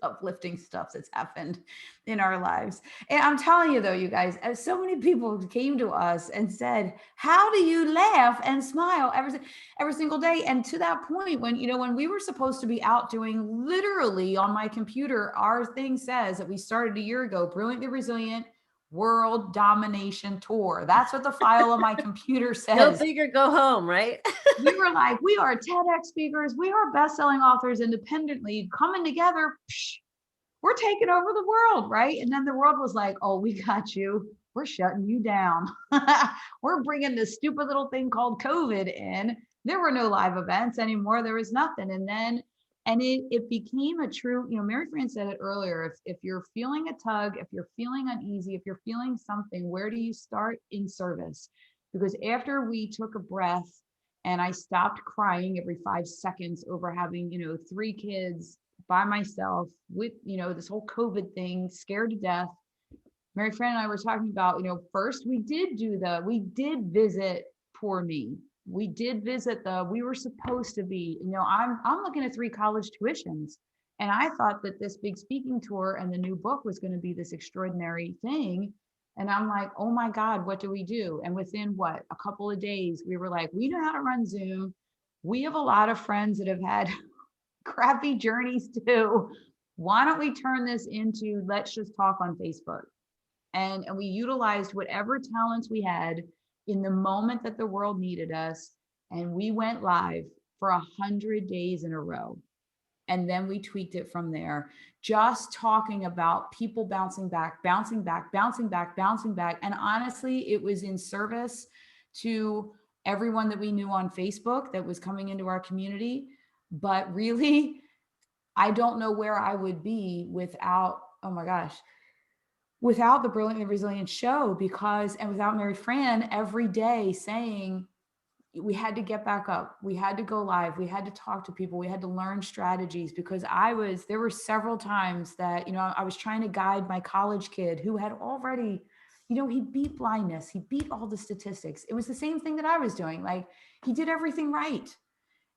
uplifting stuff that's happened in our lives. And I'm telling you though, you guys, so many people came to us and said, how do you laugh and smile every single day? And to that point, when we were supposed to be out doing, literally on my computer, our thing says that we started a year ago, Brilliantly Resilient World Domination Tour. That's what the file on my computer says. Go bigger, go home, right? We were like, we are TEDx speakers. We are best-selling authors independently coming together. We're taking over the world, right? And then the world was like, oh, we got you. We're shutting you down. We're bringing this stupid little thing called COVID in. There were no live events anymore. There was nothing. And it became a true, Mary Fran said it earlier, if you're feeling a tug, if you're feeling uneasy, if you're feeling something, where do you start? In service? Because after we took a breath and I stopped crying every 5 seconds over having, 3 kids by myself with, this whole COVID thing, scared to death. Mary Fran and I were talking about, first we did visit Poor Me. We did visit we were supposed to be, I'm looking at 3 college tuitions. And I thought that this big speaking tour and the new book was going to be this extraordinary thing. And I'm like, oh my God, what do we do? And within a couple of days, we were like, we know how to run Zoom. We have a lot of friends that have had crappy journeys too. why don't we turn this into, let's just talk on Facebook. And we utilized whatever talents we had in the moment that the world needed us. And we went live for 100 days in a row. And then we tweaked it from there, just talking about people bouncing back, bouncing back, bouncing back, bouncing back. And honestly, it was in service to everyone that we knew on Facebook that was coming into our community. But really, I don't know where I would be without, oh my gosh, without the Brilliantly Resilient show, because, and without Mary Fran every day saying, we had to get back up. We had to go live. We had to talk to people. We had to learn strategies, because there were several times that, I was trying to guide my college kid who had already, he beat blindness. He beat all the statistics. It was the same thing that I was doing. Like, he did everything right.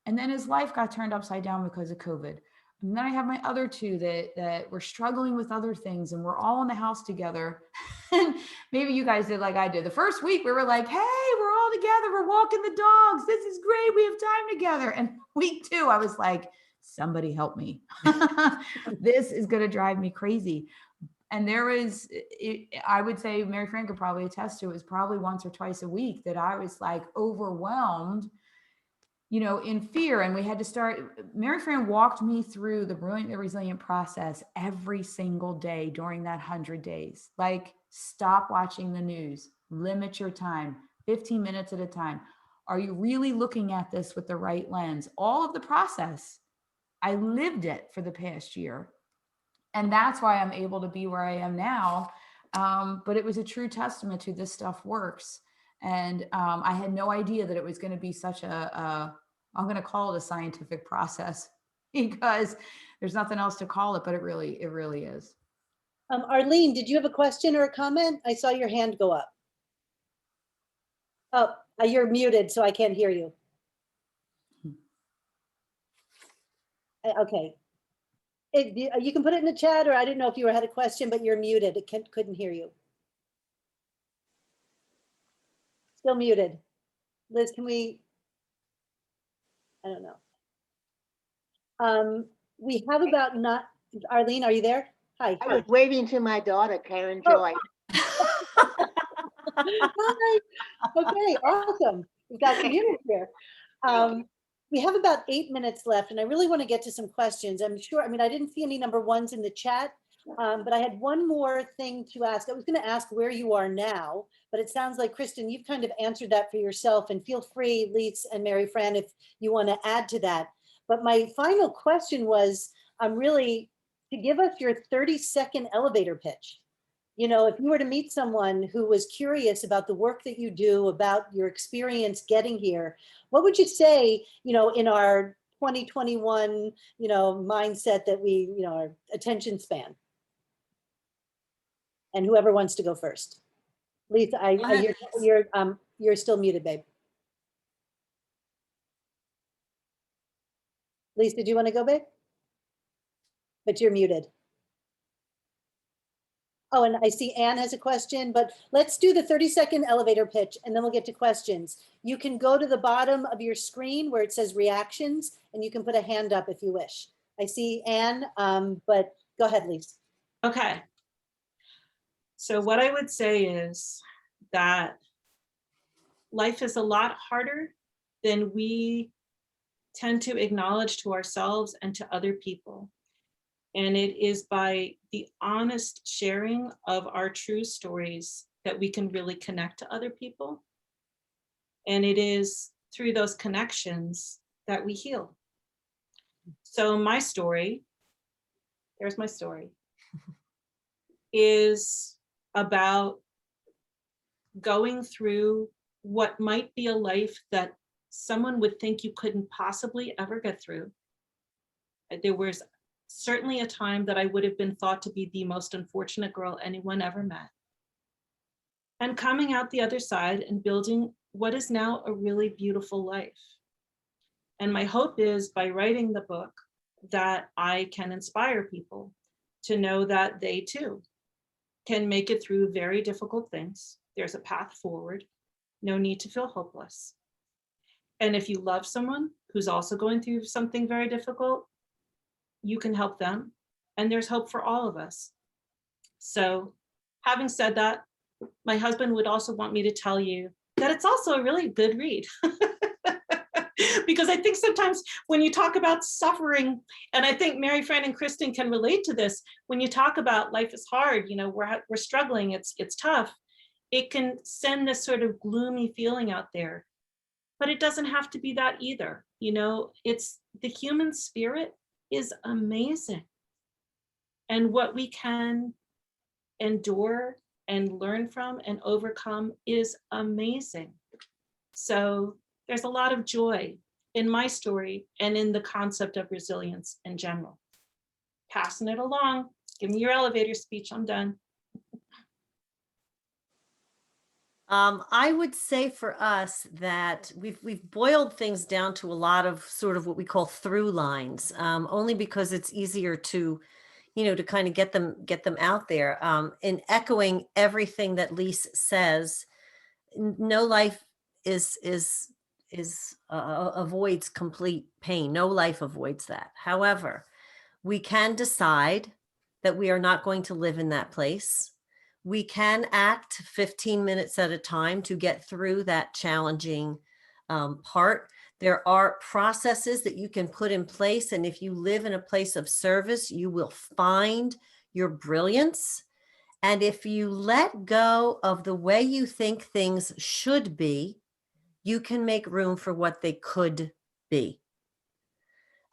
And then his life got turned upside down because of COVID. And then I have my other two that were struggling with other things, and we're all in the house together. And maybe you guys did like I did. The first week we were like, hey, we're all together. We're walking the dogs. This is great. We have time together. And week 2, I was like, somebody help me. This is going to drive me crazy. And I would say Mary Fran could probably attest to, it was probably once or twice a week that I was like overwhelmed, in fear. And we had to start, Mary Fran walked me through the Brilliantly Resilient process every single day during that 100 days. Like, stop watching the news, limit your time, 15 minutes at a time. Are you really looking at this with the right lens? All of the process, I lived it for the past year. And that's why I'm able to be where I am now. But it was a true testament to this stuff works. And I had no idea that it was going to be such I'm going to call it a scientific process, because there's nothing else to call it, but it really is. Arlene, did you have a question or a comment? I saw your hand go up. Oh, you're muted, so I can't hear you. Okay. You can put it in the chat, or I didn't know if you had a question, but you're muted. Couldn't hear you. Still muted. Liz, I don't know. We have about Arlene, are you there? Hi. I was waving to my daughter, Karen Oh. Joy. Hi. Okay, awesome. We've got community here. We have about 8 minutes left, and I really want to get to some questions. I didn't see any number ones in the chat, but I had one more thing to ask. I was going to ask where you are now, but it sounds like, Kristin, you've kind of answered that for yourself, and feel free, Lise and Mary Fran, if you want to add to that. But my final question was really to give us your 30-second elevator pitch. If you were to meet someone who was curious about the work that you do, about your experience getting here, what would you say, in our 2021, mindset that our attention span? And whoever wants to go first. Lisa, you're still muted, babe. Lisa, did you want to go, babe? But you're muted. Oh, and I see Anne has a question, but let's do the 30-second elevator pitch, and then we'll get to questions. You can go to the bottom of your screen where it says reactions, and you can put a hand up if you wish. I see Anne, but go ahead, Lise. Okay. So what I would say is that life is a lot harder than we tend to acknowledge to ourselves and to other people. And it is by the honest sharing of our true stories that we can really connect to other people. And it is through those connections that we heal. So my story, there's my story, is about going through what might be a life that someone would think you couldn't possibly ever get through. There was certainly a time that I would have been thought to be the most unfortunate girl anyone ever met. And coming out the other side and building what is now a really beautiful life. And my hope is, by writing the book, that I can inspire people to know that they too can make it through very difficult things. There's a path forward. No need to feel hopeless. And if you love someone who's also going through something very difficult, you can help them. and there's hope for all of us. So having said that, my husband would also want me to tell you that it's also a really good read. Because I think sometimes when you talk about suffering, and I think Mary, Fran, and Kristin can relate to this, when you talk about life is hard, you know, we're struggling, it's tough, it can send this sort of gloomy feeling out there. But it doesn't have to be that either. You know, it's the human spirit is amazing. And what we can endure and learn from and overcome is amazing. So there's a lot of joy in my story and in the concept of resilience in general. Passing it along. Give me your elevator speech. I'm done. I would say for us that we've boiled things down to a lot of sort of what we call through lines, only because it's easier to, to kind of get them out there. In echoing everything that Lise says, no life avoids complete pain. No life avoids that. However, we can decide that we are not going to live in that place. We can act 15 minutes at a time to get through that challenging part. There are processes that you can put in place. And if you live in a place of service, you will find your brilliance. And if you let go of the way you think things should be, you can make room for what they could be.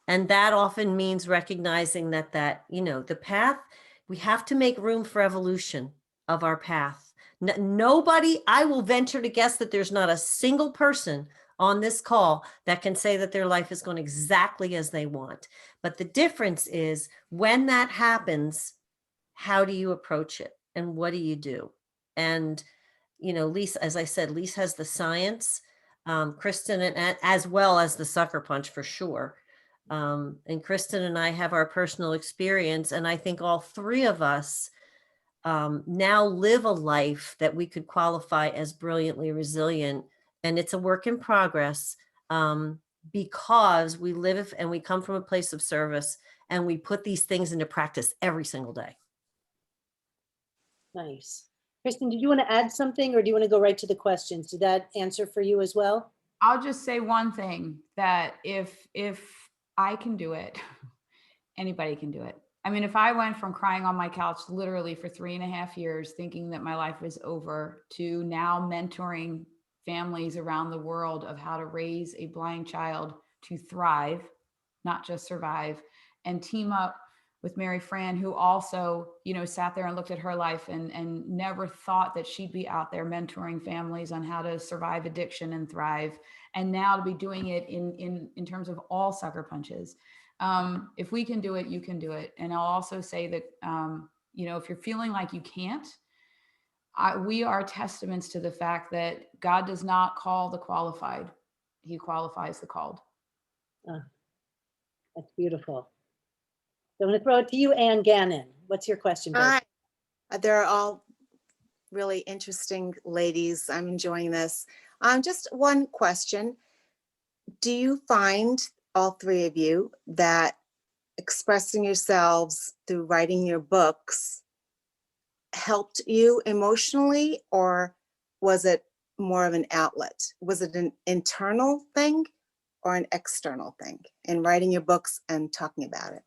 And that often means recognizing that the path, we have to make room for evolution of our path. Nobody, I will venture to guess that there's not a single person on this call that can say that their life is going exactly as they want. But the difference is when that happens, how do you approach it and what do you do? And, Lise, as I said, Lise has the science, Kristin, and as well as the sucker punch for sure. And Kristin and I have our personal experience. And I think all three of us now live a life that we could qualify as brilliantly resilient. And it's a work in progress because we live and we come from a place of service and we put these things into practice every single day. Nice. Kristin, did you want to add something or do you want to go right to the questions? Did that answer for you as well? I'll just say one thing, that if I can do it, anybody can do it. I mean, if I went from crying on my couch literally for 3.5 years, thinking that my life was over, to now mentoring families around the world of how to raise a blind child to thrive, not just survive, and team up with Mary Fran, who also, sat there and looked at her life and never thought that she'd be out there mentoring families on how to survive addiction and thrive. And now to be doing it in terms of all sucker punches. If we can do it, you can do it. And I'll also say that, if you're feeling like you can't, we are testaments to the fact that God does not call the qualified. He qualifies the called. That's beautiful. So I'm going to throw it to you, Ann Gannon. What's your question, babe? Hi. They're all really interesting ladies. I'm enjoying this. Just one question. Do you find, all three of you, that expressing yourselves through writing your books helped you emotionally, or was it more of an outlet? Was it an internal thing or an external thing in writing your books and talking about it?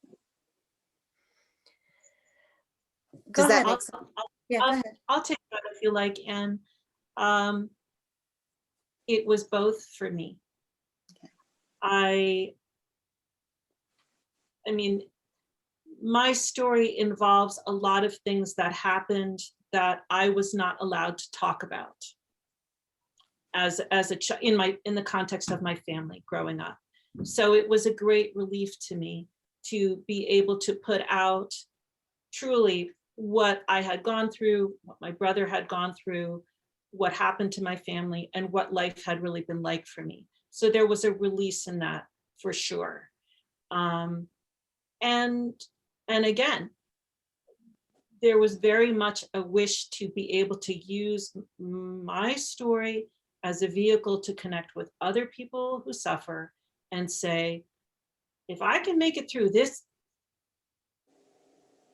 Does that make sense? Yeah, go ahead. I'll take that if you like, Anne. It was both for me. Okay. I mean, my story involves a lot of things that happened that I was not allowed to talk about as a in the context of my family growing up. So it was a great relief to me to be able to put out truly what I had gone through, what my brother had gone through, what happened to my family, and what life had really been like for me. So there was a release in that for sure. And again, there was very much a wish to be able to use my story as a vehicle to connect with other people who suffer and say, if I can make it through this,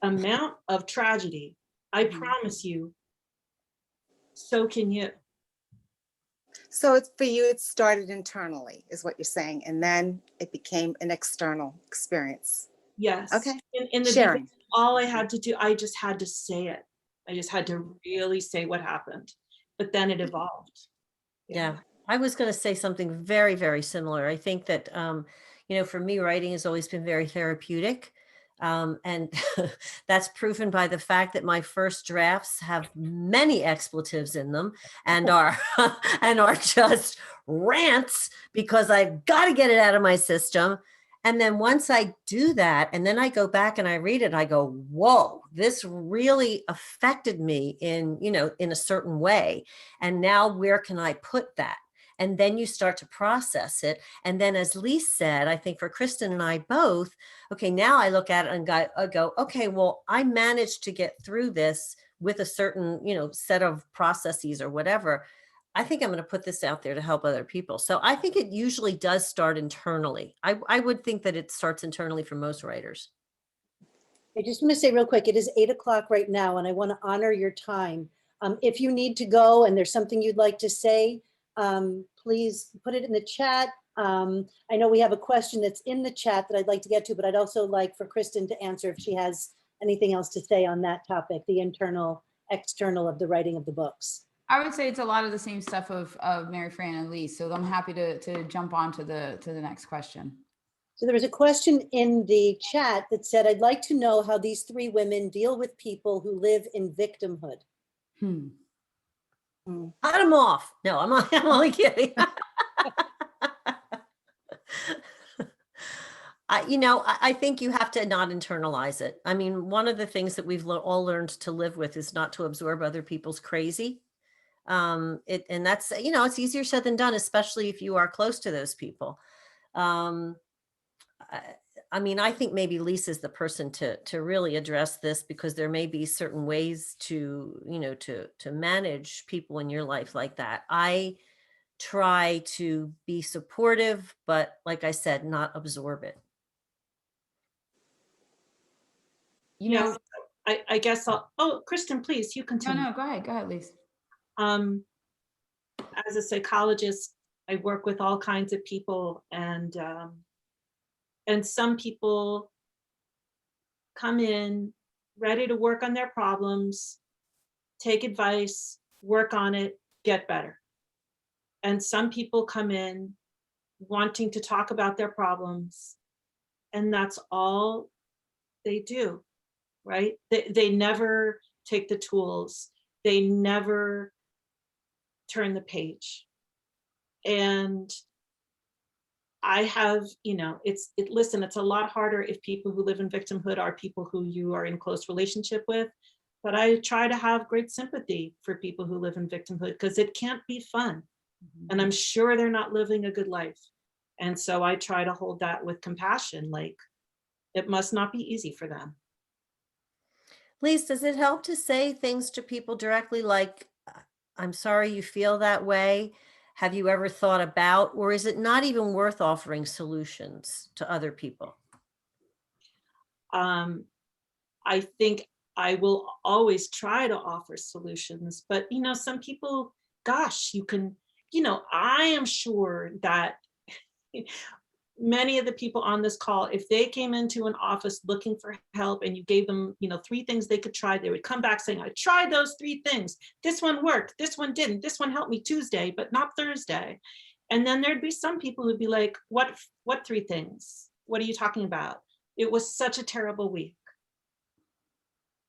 amount of tragedy, I promise you, so can you. So it's for you, it started internally, is what you're saying, and then it became an external experience. Yes. Okay. In the Sharing. beginning, all I had to do, I just had to say it. I just had to really say what happened. But then it evolved. Yeah, I was going to say something very, very similar. I think that, for me, writing has always been very therapeutic. And that's proven by the fact that my first drafts have many expletives in them and are and are just rants because I've got to get it out of my system. And then once I do that, and then I go back and I read it, I go, whoa, this really affected me in a certain way. And now where can I put that? And then you start to process it. And then as Lise said, I think for Kristin and I both, okay, now I look at it and go, okay, well, I managed to get through this with a certain, set of processes or whatever. I think I'm going to put this out there to help other people. So I think it usually does start internally. I would think that it starts internally for most writers. I just want to say real quick, it is 8 o'clock right now, and I want to honor your time. If you need to go and there's something you'd like to say, please put it in the chat. I know we have a question that's in the chat that I'd like to get to, but I'd also like for Kristin to answer if she has anything else to say on that topic, the internal, external of the writing of the books. I would say it's a lot of the same stuff of Mary Fran and Lise. So I'm happy to jump on to the next question. So there was a question in the chat that said, I'd like to know how these three women deal with people who live in victimhood. Cut them off. No, I'm only kidding. I think you have to not internalize it. I mean, one of the things that we've all learned to live with is not to absorb other people's crazy. And that's, it's easier said than done, especially if you are close to those people. I think maybe Lisa's the person to really address this, because there may be certain ways to manage people in your life like that. I try to be supportive, but like I said, not absorb it. Yes, I guess Kristin, please, you continue. No, go ahead, Lise. As a psychologist, I work with all kinds of people, and some people come in ready to work on their problems, take advice, work on it, get better. And some people come in wanting to talk about their problems, and that's all they do, right? They never take the tools. They never turn the page. And I have, listen, it's a lot harder if people who live in victimhood are people who you are in close relationship with, but I try to have great sympathy for people who live in victimhood, because it can't be fun. And I'm sure they're not living a good life. And so I try to hold that with compassion, like it must not be easy for them. Lise, does it help to say things to people directly, like, I'm sorry you feel that way? Have you ever thought about, or is it not even worth offering solutions to other people? I think I will always try to offer solutions, but some people, gosh, you can, I am sure that many of the people on this call, if they came into an office looking for help and you gave them, 3 things they could try, they would come back saying, I tried those 3 things. This one worked. This one didn't. This one helped me Tuesday, but not Thursday. And then there'd be some people who'd be like, what 3 things? What are you talking about? It was such a terrible week.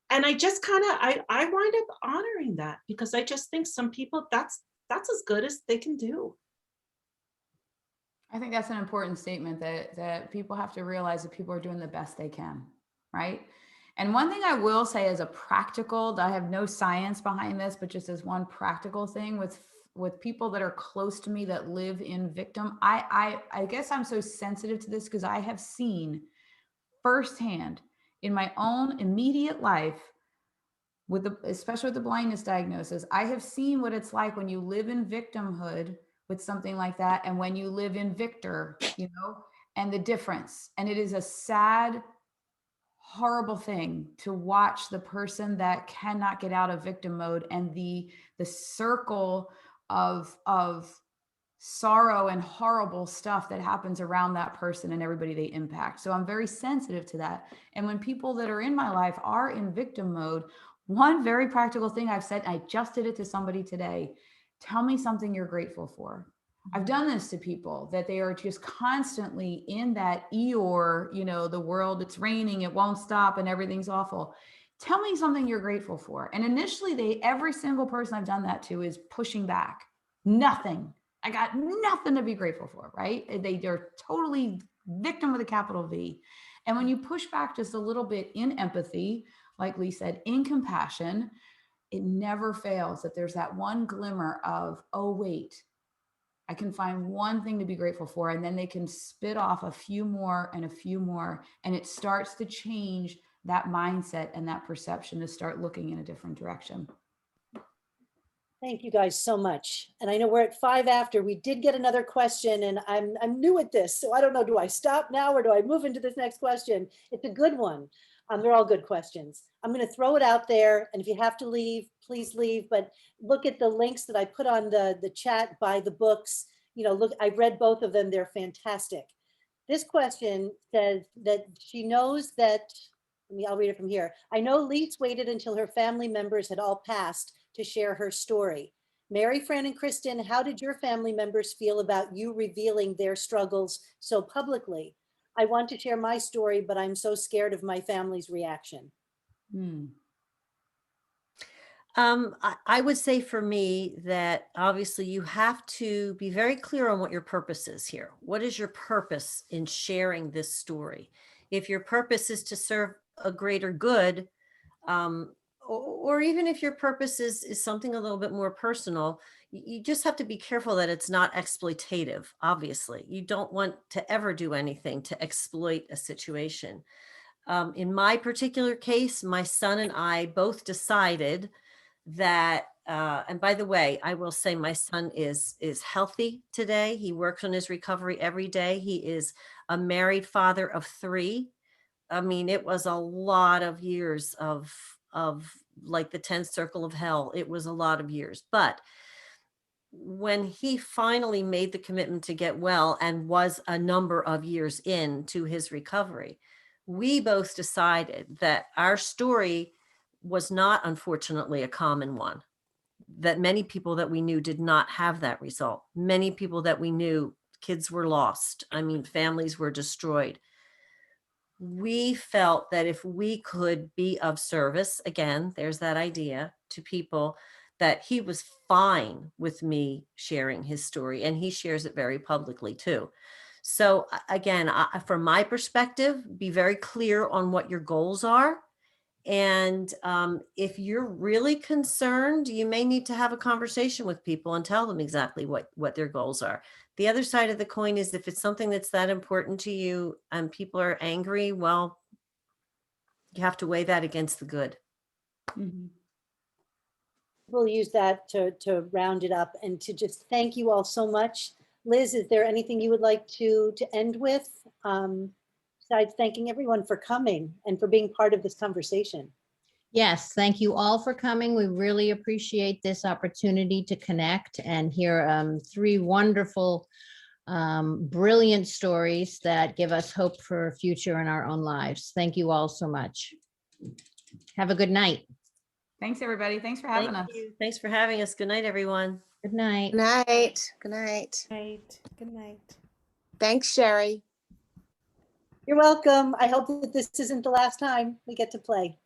And I just I wind up honoring that, because I just think some people, that's as good as they can do. I think that's an important statement, that people have to realize that people are doing the best they can, right? And one thing I will say as a practical, I have no science behind this, but just as one practical thing with people that are close to me that live in victim, I guess I'm so sensitive to this because I have seen firsthand in my own immediate life, especially with the blindness diagnosis, I have seen what it's like when you live in victimhood with something like that, and when you live in victor, and the difference. And it is a sad, horrible thing to watch the person that cannot get out of victim mode and the circle of sorrow and horrible stuff that happens around that person and everybody they impact. So I'm very sensitive to that. And when people that are in my life are in victim mode, one very practical thing I've said, I just did it to somebody today. Tell me something you're grateful for. I've done this to people that they are just constantly in that Eeyore, the world, it's raining, it won't stop and everything's awful. Tell me something you're grateful for. And initially every single person I've done that to is pushing back. Nothing. I got nothing to be grateful for, right? They're totally victim with a capital V. And when you push back just a little bit in empathy, like Lise said, in compassion, it never fails that there's that one glimmer of, oh, wait, I can find one thing to be grateful for. And then they can spit off a few more and a few more. And it starts to change that mindset and that perception to start looking in a different direction. Thank you guys so much. And I know we're at 5 after. We did get another question, and I'm new at this, so I don't know, do I stop now or do I move into this next question? It's a good one. They're all good questions. I'm going to throw it out there, and if you have to leave, please leave, but look at the links that I put on the chat, buy the books. Look, I've read both of them. They're fantastic. This question says that she knows that, I'll read it from here. I know Lise waited until her family members had all passed to share her story. Mary, Fran, and Kristin, how did your family members feel about you revealing their struggles so publicly? I want to share my story, but I'm so scared of my family's reaction. I would say for me that obviously you have to be very clear on what your purpose is here. What is your purpose in sharing this story? If your purpose is to serve a greater good, or even if your purpose is something a little bit more personal, you just have to be careful that it's not exploitative. Obviously, you don't want to ever do anything to exploit a situation. In my particular case, my son and I both decided that, and by the way, I will say my son is healthy today. He works on his recovery every day. He is a married father of 3. I mean, it was a lot of years of like the 10th circle of hell. It was a lot of years. But when he finally made the commitment to get well and was a number of years into his recovery, we both decided that our story was not, unfortunately, a common one, that many people that we knew did not have that result. Many people that we knew, kids were lost. I mean, families were destroyed. We felt that if we could be of service, again, there's that idea, to people, that he was fine with me sharing his story, and he shares it very publicly too. So again, from my perspective, be very clear on what your goals are. And if you're really concerned, you may need to have a conversation with people and tell them exactly what their goals are. The other side of the coin is if it's something that's that important to you and people are angry, well, you have to weigh that against the good. We'll use that to round it up and to just thank you all so much. Liz, is there anything you would like to end with? Besides thanking everyone for coming and for being part of this conversation. Yes, thank you all for coming. We really appreciate this opportunity to connect and hear 3 wonderful, brilliant stories that give us hope for a future in our own lives. Thank you all so much. Have a good night. Thanks, everybody. Thanks for having us. Thank you. Thanks for having us. Good night, everyone. Good night. Good night. Good night. Good night. Thanks, Sherry. You're welcome. I hope that this isn't the last time we get to play.